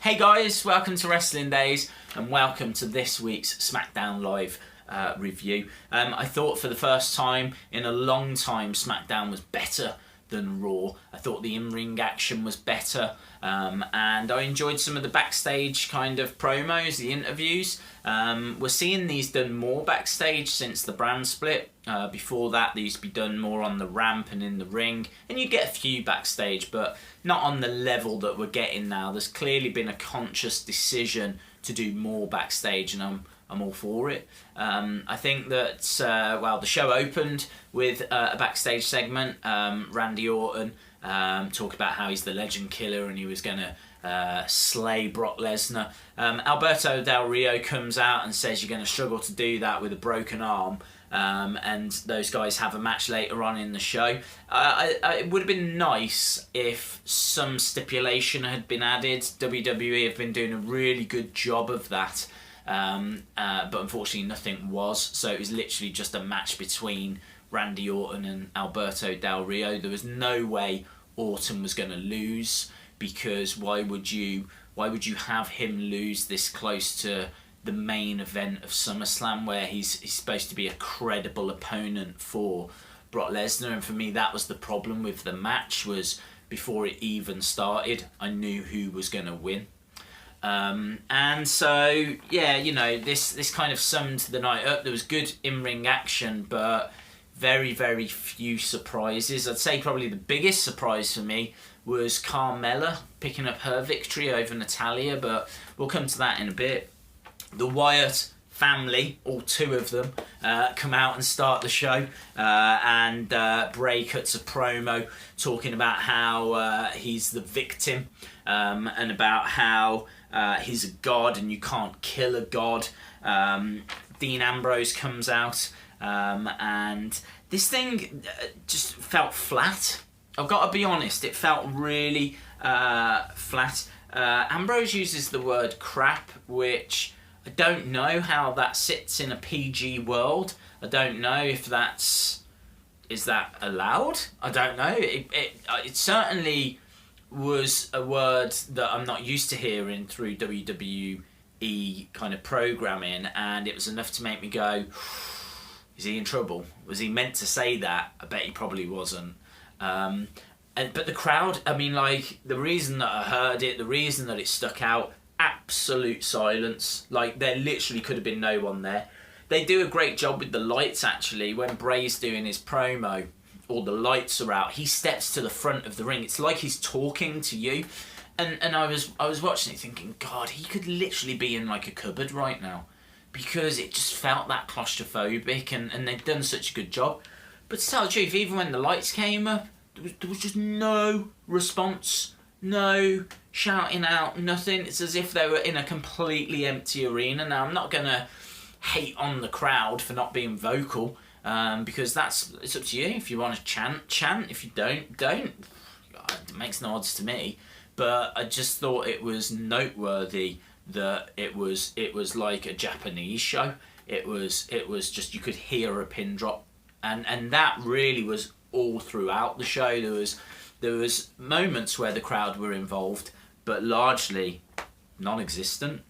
Hey guys, welcome to Wrestling Days and welcome to this week's Smackdown Live review. I thought for the first time in a long time Smackdown was better than Raw. I thought the in-ring action was better and I enjoyed some of the backstage kind of promos, the interviews. We're seeing these done more backstage since the brand split. Before that, they used to be done more on the ramp and in the ring, and you get a few backstage, but not on the level that we're getting now. There's clearly been a conscious decision to do more backstage, and I'm all for it. I think that the show opened with a backstage segment. Randy Orton talk about how he's the legend killer and he was going to slay Brock Lesnar. Alberto Del Rio comes out and says you're going to struggle to do that with a broken arm. And those guys have a match later on in the show. It would have been nice if some stipulation had been added. WWE have been doing a really good job of that. But unfortunately nothing was. So it was literally just a match between Randy Orton and Alberto Del Rio. There was no way Orton was going to lose, because why would you have him lose this close to the main event of SummerSlam, where he's supposed to be a credible opponent for Brock Lesnar? And for me, that was the problem with the match, was before it even started, I knew who was going to win. And so, yeah, you know, this kind of summed the night up. There was good in-ring action, but very, very few surprises. I'd say probably the biggest surprise for me was Carmella picking up her victory over Natalya, but we'll come to that in a bit. The Wyatt family, all two of them, come out and start the show, and Bray cuts a promo talking about how he's the victim, and about how he's a god and you can't kill a god. Dean Ambrose comes out, and this thing just felt flat. I've got to be honest, it felt really flat. Ambrose uses the word crap, which I don't know how that sits in a PG world. I don't know if is that allowed? I don't know. It certainly was a word that I'm not used to hearing through WWE kind of programming, and it was enough to make me go, is he in trouble? Was he meant to say that? I bet he probably wasn't. But the crowd, I mean, like, the reason that I heard it, the reason that it stuck out, absolute silence. Like, there literally could have been no one there. They do a great job with the lights, actually. When Bray's doing his promo, all the lights are out, he steps to the front of the ring. It's like he's talking to you. And I was watching it thinking, God, he could literally be in like a cupboard right now, because it just felt that claustrophobic, and they've done such a good job. But to tell the truth, even when the lights came up, there was just no response, no shouting out, nothing. It's as if they were in a completely empty arena. Now, I'm not going to hate on the crowd for not being vocal, because it's up to you. If you want to chant. If you don't. It makes no odds to me. But I just thought it was noteworthy that it was like a Japanese show. It was just, you could hear a pin drop, and that really was all throughout the show. There was moments where the crowd were involved, but largely non-existent.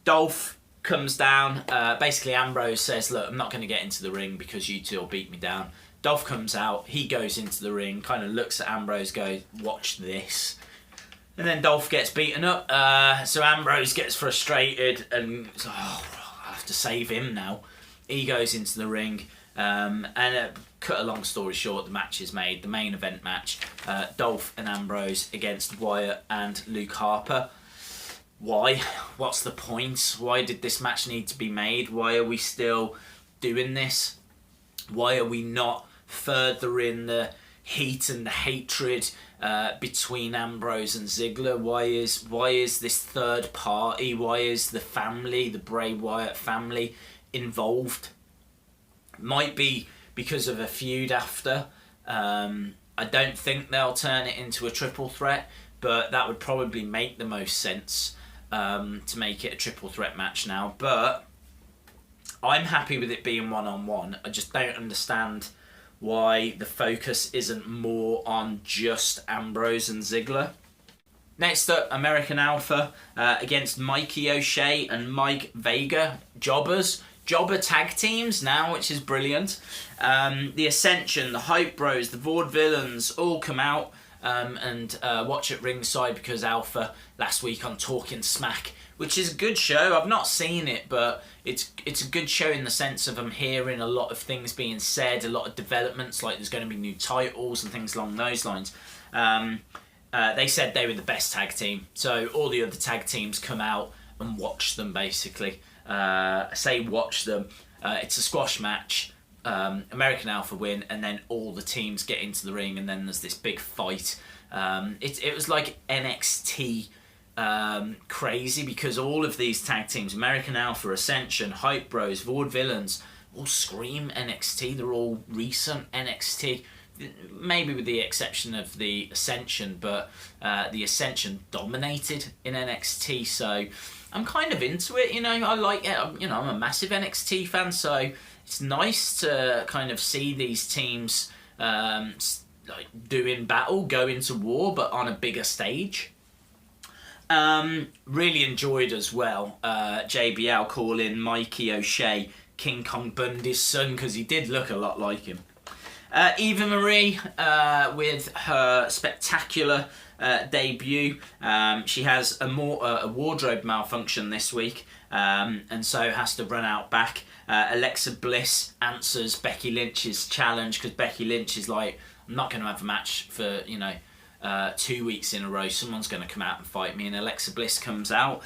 Dolph comes down. Basically, Ambrose says, look, I'm not going to get into the ring because you two will beat me down. Dolph comes out. He goes into the ring, kind of looks at Ambrose, goes, watch this. And then Dolph gets beaten up. So Ambrose gets frustrated and I'll have to save him now. He goes into the ring. And cut a long story short, the match is made. The main event match, Dolph and Ambrose against Wyatt and Luke Harper. Why? What's the point? Why did this match need to be made? Why are we still doing this? Why are we not furthering the heat and the hatred between Ambrose and Ziggler? Why is this third party? Why is the family, the Bray Wyatt family, involved? Might be because of a feud after. I don't think they'll turn it into a triple threat, but that would probably make the most sense, to make it a triple threat match now. But I'm happy with it being one-on-one. I just don't understand why the focus isn't more on just Ambrose and Ziggler. Next up, American Alpha against Mikey O'Shea and Mike Vega, Jobber tag teams now, which is brilliant. The Ascension, the Hype Bros, the Vaudevillains all come out and watch at ringside because Alpha last week on Talking Smack, which is a good show. I've not seen it, but it's a good show in the sense of I'm hearing a lot of things being said, a lot of developments, like there's going to be new titles and things along those lines. They said they were the best tag team, so all the other tag teams come out and watch them, basically. I say watch them. It's a squash match. American Alpha win, and then all the teams get into the ring, and then there's this big fight. It was like NXT crazy, because all of these tag teams, American Alpha, Ascension, Hype Bros, Vaudevillains, all scream NXT. They're all recent NXT. Maybe with the exception of the Ascension, but the Ascension dominated in NXT, so I'm kind of into it, I like it, I'm a massive NXT fan, so it's nice to kind of see these teams doing battle, go into war, but on a bigger stage. Really enjoyed as well JBL calling Mikey O'Shea King Kong Bundy's son, because he did look a lot like him. Eva Marie with her spectacular debut. She has a wardrobe malfunction this week, and so has to run out back. Alexa Bliss answers Becky Lynch's challenge, because Becky Lynch is like, I'm not going to have a match for 2 weeks in a row. Someone's going to come out and fight me, and Alexa Bliss comes out.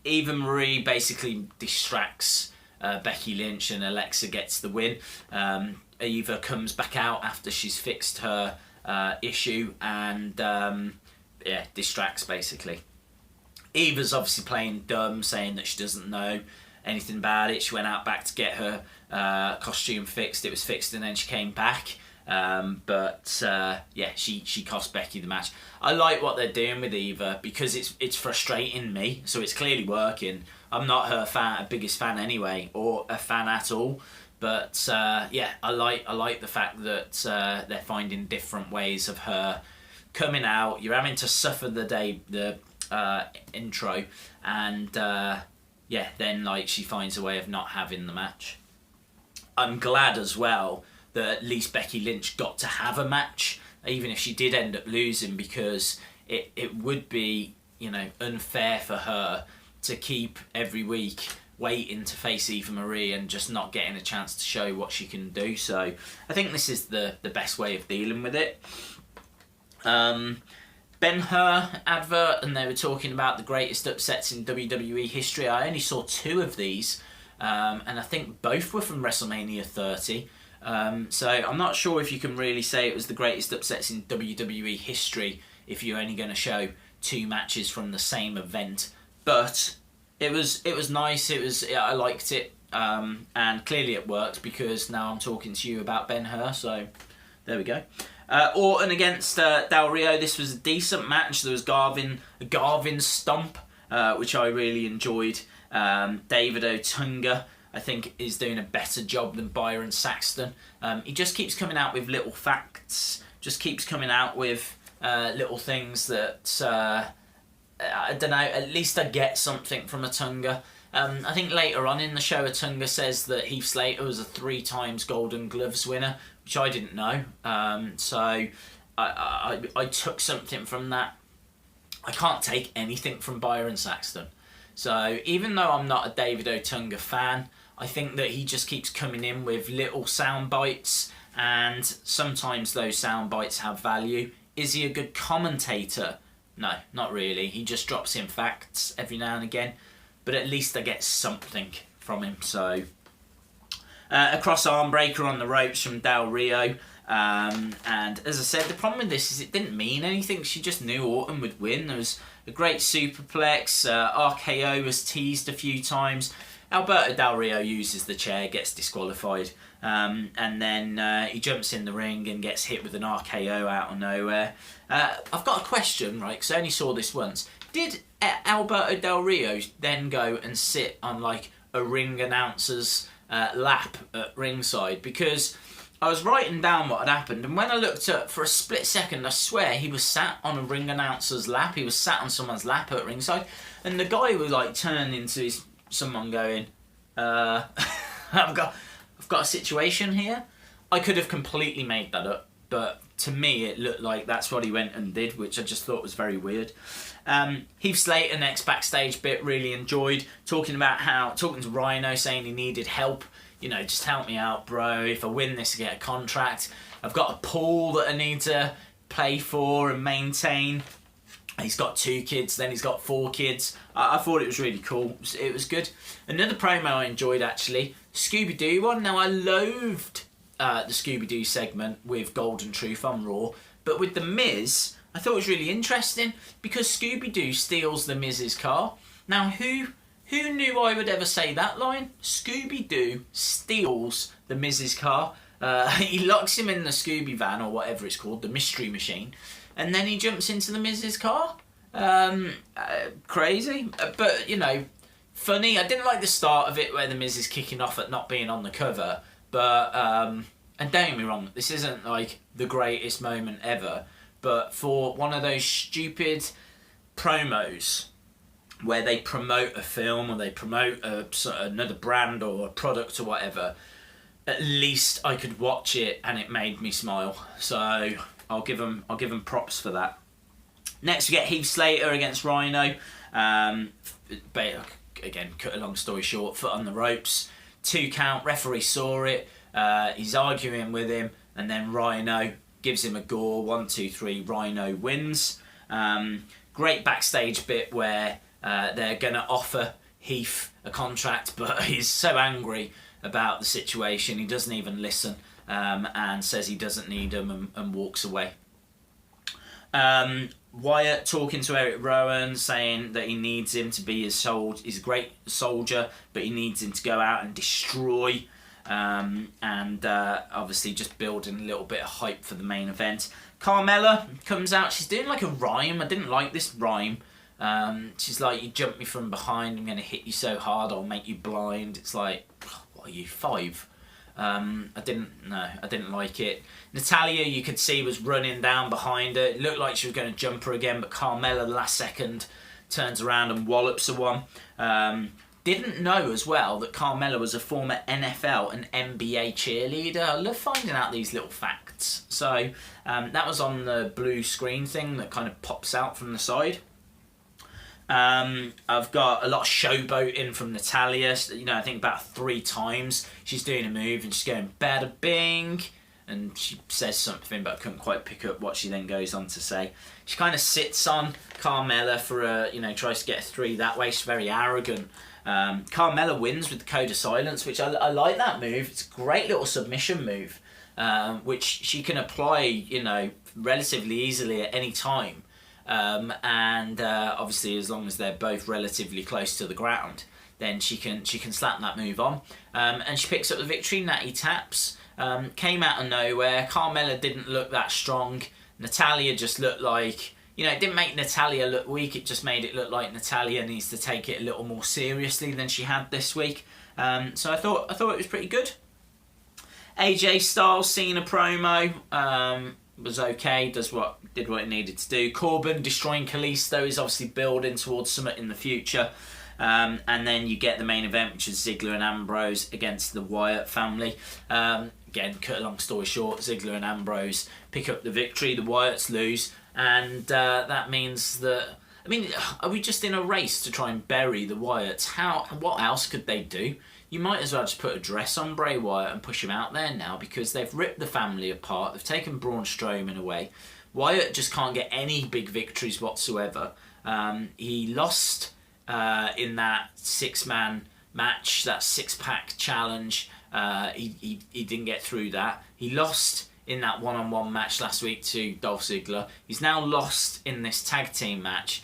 Eva Marie basically distracts Becky Lynch, and Alexa gets the win. Eva comes back out after she's fixed her issue and distracts, basically. Eva's obviously playing dumb, saying that she doesn't know anything about it. She went out back to get her costume fixed. It was fixed, and then she came back. She cost Becky the match. I like what they're doing with Eva, because it's frustrating me, so it's clearly working. I'm not her biggest fan anyway, or a fan at all. But I like the fact that they're finding different ways of her coming out. You're having to suffer the intro, and then she finds a way of not having the match. I'm glad as well that at least Becky Lynch got to have a match, even if she did end up losing, because it would be unfair for her to keep every week waiting to face Eva Marie and just not getting a chance to show what she can do. So I think this is the best way of dealing with it. Ben-Hur advert, and they were talking about the greatest upsets in WWE history. I only saw 2 of these, and I think both were from WrestleMania 30. So I'm not sure if you can really say it was the greatest upsets in WWE history if you're only going to show 2 matches from the same event. But it was nice. I liked it, and clearly it worked, because now I'm talking to you about Ben-Hur. So there we go. Orton against Del Rio. This was a decent match. There was a Garvin stomp, which I really enjoyed. David Otunga, I think, is doing a better job than Byron Saxton. He just keeps coming out with little facts, just keeps coming out with little things that, I don't know, at least I get something from Otunga. I think later on in the show, Otunga says that Heath Slater was a 3 times Golden Gloves winner, which I didn't know. So I took something from that. I can't take anything from Byron Saxton. So even though I'm not a David Otunga fan, I think that he just keeps coming in with little sound bites, and sometimes those sound bites have value. Is he a good commentator? No, not really. He just drops in facts every now and again, but at least I get something from him. So a cross arm breaker on the ropes from Del Rio. And as I said, the problem with this is it didn't mean anything. She just knew Orton would win. There was a great superplex. RKO was teased a few times. Alberto Del Rio uses the chair, gets disqualified. And then he jumps in the ring and gets hit with an RKO out of nowhere. I've got a question, right, because I only saw this once. Did Alberto Del Rio then go and sit on like a ring announcer's lap at ringside? Because I was writing down what had happened, and when I looked up for a split second, I swear he was sat on a ring announcer's lap. He was sat on someone's lap at ringside, and the guy was like turned into someone going, I've got a situation here. I could have completely made that up, but to me it looked like that's what he went and did, which I just thought was very weird. Heath Slater, next backstage bit, really enjoyed, talking to Rhino, saying he needed help. You know, just help me out, bro. If I win this, I get a contract. I've got a pool that I need to pay for and maintain. He's got 2 kids, then he's got 4 kids. I thought it was really cool. It was good. Another promo I enjoyed, actually, Scooby-Doo one. Now, I loathed the Scooby-Doo segment with Golden Truth on Raw, but with The Miz, I thought it was really interesting because Scooby-Doo steals The Miz's car. Now, who knew I would ever say that line? Scooby-Doo steals The Miz's car. He locks him in the Scooby van, or whatever it's called, the Mystery Machine, and then he jumps into The Miz's car. Crazy, but, you know, funny. I didn't like the start of it where The Miz is kicking off at not being on the cover, but, and don't get me wrong, this isn't like the greatest moment ever, but for one of those stupid promos where they promote a film or they promote another brand or a product or whatever, at least I could watch it and it made me smile. So I'll give them props for that. Next we get Heath Slater against Rhino. But again, cut a long story short, foot on the ropes, 2 count. Referee saw it. He's arguing with him, and then Rhino gives him a gore. 1, 2, 3. Rhino wins. Great backstage bit where they're going to offer Heath a contract, but he's so angry about the situation, he doesn't even listen, and says he doesn't need him and walks away. Wyatt talking to Eric Rowan, saying that he needs him to be he's a great soldier, but he needs him to go out and destroy, and obviously just building a little bit of hype for the main event. Carmella comes out, she's doing like a rhyme. I didn't like this rhyme. She's like, you jump me from behind, I'm going to hit you so hard I'll make you blind. It's like, what are you, 5? I didn't like it. Natalya, you could see, was running down behind her. It looked like she was going to jump her again, but Carmella, last second, turns around and wallops her one. Didn't know as well that Carmella was a former NFL and NBA cheerleader. I love finding out these little facts. So that was on the blue screen thing that kind of pops out from the side. I've got a lot of showboating from Natalya. You know, I think about 3 times she's doing a move and she's going bada bing, and she says something, but I couldn't quite pick up what she then goes on to say. She kind of sits on Carmella for tries to get a 3 that way. She's very arrogant. Carmella wins with the Code of Silence, which I like that move. It's a great little submission move, which she can apply, relatively easily at any time. Obviously, as long as they're both relatively close to the ground, then she can slap that move on. And she picks up the victory. Natty taps. Came out of nowhere. Carmella didn't look that strong. Natalya just looked like, it didn't make Natalya look weak. It just made it look like Natalya needs to take it a little more seriously than she had this week. So I thought it was pretty good. AJ Styles Cena promo was okay. Did what it needed to do. Corbin destroying Kalisto is obviously building towards something in the future. And then you get the main event, which is Ziggler and Ambrose against the Wyatt family. Again, cut a long story short, Ziggler and Ambrose pick up the victory. The Wyatts lose, and that means that, are we just in a race to try and bury the Wyatts? What else could they do? You might as well just put a dress on Bray Wyatt and push him out there now, because they've ripped the family apart. They've taken Braun Strowman away. Wyatt just can't get any big victories whatsoever. He lost in that 6-man match, that 6-pack challenge. He didn't get through that. He lost in that one-on-one match last week to Dolph Ziggler. He's now lost in this tag team match.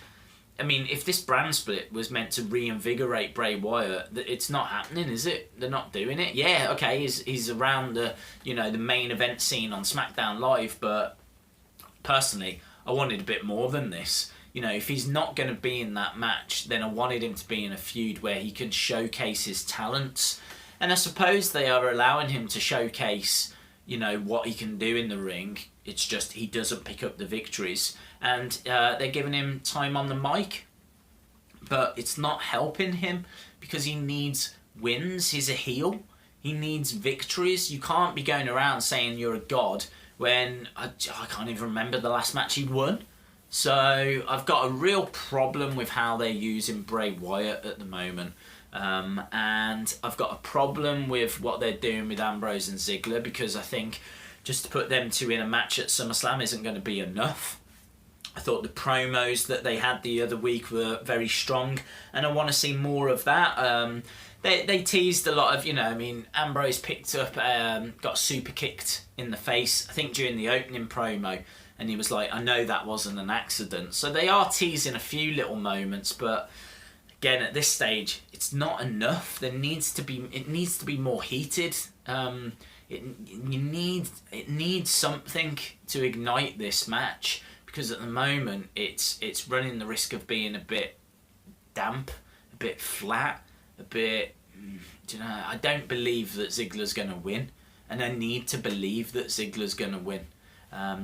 If this brand split was meant to reinvigorate Bray Wyatt, it's not happening, is it? They're not doing it. Yeah, okay, he's around the the main event scene on Smackdown Live, but personally, I wanted a bit more than this. If he's not going to be in that match, then I wanted him to be in a feud where he can showcase his talents. And I suppose they are allowing him to showcase you know, what he can do in the ring. It's just he doesn't pick up the victories, and they're giving him time on the mic, but it's not helping him because he needs wins. He's a heel. He needs victories. You can't be going around saying you're a god when I can't even remember the last match he won. So I've got a real problem with how they're using Bray Wyatt at the moment. And I've got a problem with what they're doing with Ambrose and Ziggler, because I think just to put them two in a match at SummerSlam isn't going to be enough. I thought the promos that they had the other week were very strong, and I want to see more of that. They teased a lot of, you know, I mean, Ambrose picked up, got super kicked in the face, I think during the opening promo, and he was like, I know that wasn't an accident. So they are teasing a few little moments, but again, at this stage, it's not enough. It needs to be more heated. It needs something to ignite this match, because at the moment it's running the risk of being a bit damp, a bit flat, a bit. You know, I don't believe that Ziggler's going to win, and I need to believe that Ziggler's going to win.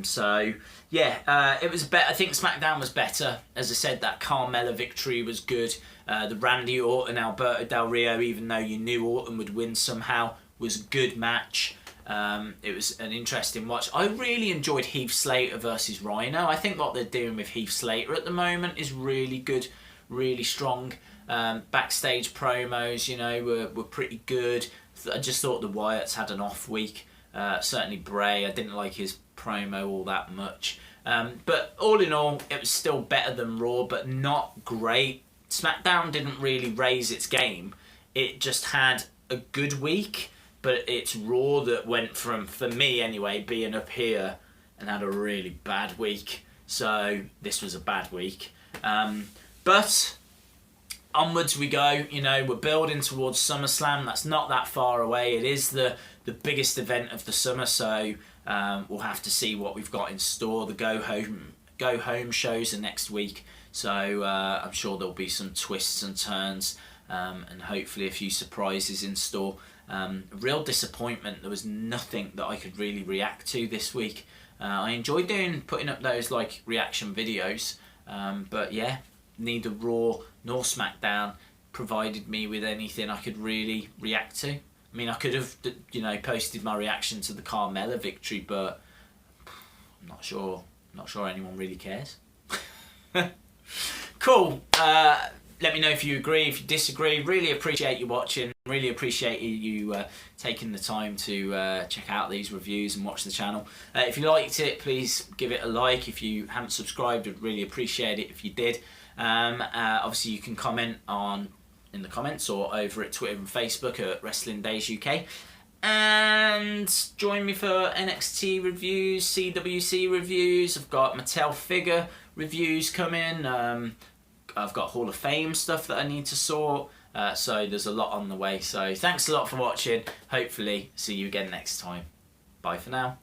So yeah, it was better. I think SmackDown was better. As I said, that Carmella victory was good. The Randy Orton, Alberto Del Rio, even though you knew Orton would win somehow, was a good match. It was an interesting watch. I really enjoyed Heath Slater versus Rhino. I think what they're doing with Heath Slater at the moment is really good, really strong. Backstage promos, you know, were pretty good. I just thought the Wyatts had an off week. Certainly Bray, I didn't like his promo all that much. But all in all, it was still better than Raw, but not great. SmackDown didn't really raise its game. It just had a good week, but it's Raw that went from, for me anyway, being up here and had a really bad week. So this was a bad week. But onwards we go. You know, we're building towards SummerSlam. That's not that far away. It is the biggest event of the summer, so we'll have to see what we've got in store. The go home shows are next week, so I'm sure there'll be some twists and turns, and hopefully a few surprises in store. Real disappointment, there was nothing that I could really react to this week. I enjoyed putting up those like reaction videos, but yeah, neither Raw nor SmackDown provided me with anything I could really react to. I mean, I could have, you know, posted my reaction to the Carmella victory, but I'm not sure anyone really cares. Cool. Let me know if you agree, if you disagree. Really appreciate you watching. Really appreciate you taking the time to check out these reviews and watch the channel. If you liked it, please give it a like. If you haven't subscribed, I'd really appreciate it if you did. Obviously, you can comment in the comments or over at Twitter and Facebook at Wrestling Days UK. And join me for NXT reviews, CWC reviews. I've got Mattel figure reviews coming. I've got Hall of Fame stuff that I need to sort. So there's a lot on the way. So thanks a lot for watching. Hopefully see you again next time. Bye for now.